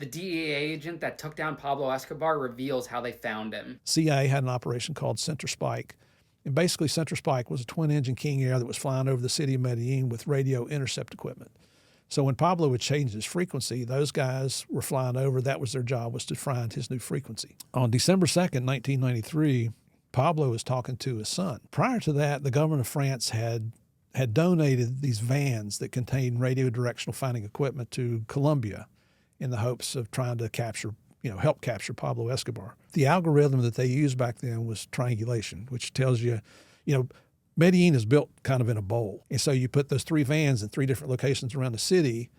The DEA agent that took down Pablo Escobar reveals how they found him. CIA had an operation called Center Spike. And basically, Center Spike was a twin-engine King Air that was flying over the city of Medellin with radio intercept equipment. So when Pablo would change his frequency, those guys were flying over. That was their job, was to find his new frequency. On December 2nd, 1993, Pablo was talking to his son. Prior to that, the government of France had donated these vans that contained radio directional finding equipment to Colombia in the hopes of trying to help capture Pablo Escobar. The algorithm that they used back then was triangulation, which tells you, Medellin is built kind of in a bowl. And so you put those three vans in three different locations around the city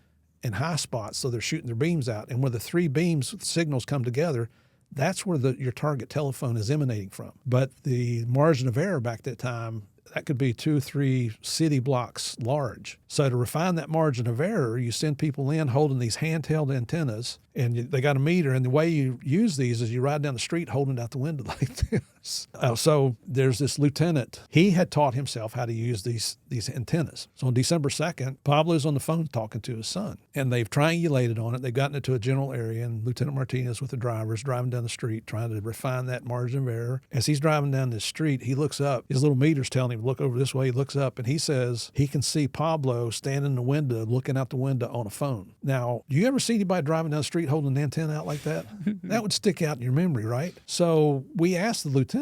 in high spots, so they're shooting their beams out. And where the three beams with signals come together, that's where your target telephone is emanating from. But the margin of error back at that time, that could be 2 or 3 city blocks large. So to refine that margin of error, you send people in holding these handheld antennas, and they got a meter. And the way you use these is you ride down the street holding it out the window like this. So there's this lieutenant. He had taught himself how to use these antennas. So on December 2nd, Pablo's on the phone talking to his son, and they've triangulated on it. They've gotten it to a general area, and Lieutenant Martinez with the drivers driving down the street trying to refine that margin of error. As he's driving down the street, he looks up. His little meter's telling him to look over this way. He looks up, and he says he can see Pablo standing in the window, looking out the window on a phone. Now, do you ever see anybody driving down the street holding an antenna out like that? That would stick out in your memory, right? So we asked the lieutenant,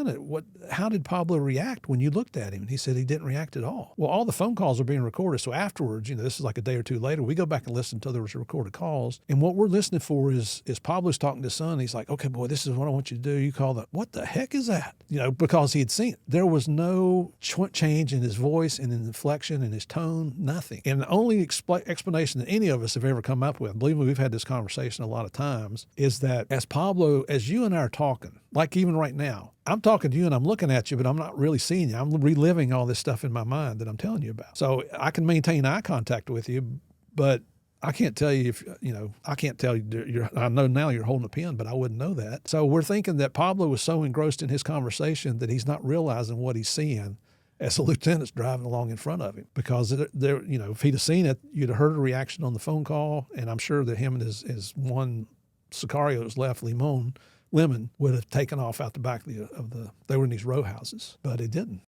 how did Pablo react when you looked at him? And he said he didn't react at all. Well, all the phone calls are being recorded. So afterwards, this is like a day or two later, we go back and listen to those recorded calls. And what we're listening for is Pablo's talking to his son. He's like, okay, boy, this is what I want you to do. You call that, what the heck is that? Because he had seen it. There was no change in his voice and in inflection and his tone, nothing. And the only explanation that any of us have ever come up with, believe me, we've had this conversation a lot of times, is that as you and I are talking, like even right now, I'm talking to you and I'm looking at you, but I'm not really seeing you. I'm reliving all this stuff in my mind that I'm telling you about. So I can maintain eye contact with you, but I can't tell you I can't tell you, I know now you're holding a pen, but I wouldn't know that. So we're thinking that Pablo was so engrossed in his conversation that he's not realizing what he's seeing as the lieutenant's driving along in front of him. Because if he'd have seen it, you'd have heard a reaction on the phone call, and I'm sure that him and his one Sicario that was left, Lemon, would have taken off out the back of they were in these row houses, but it didn't.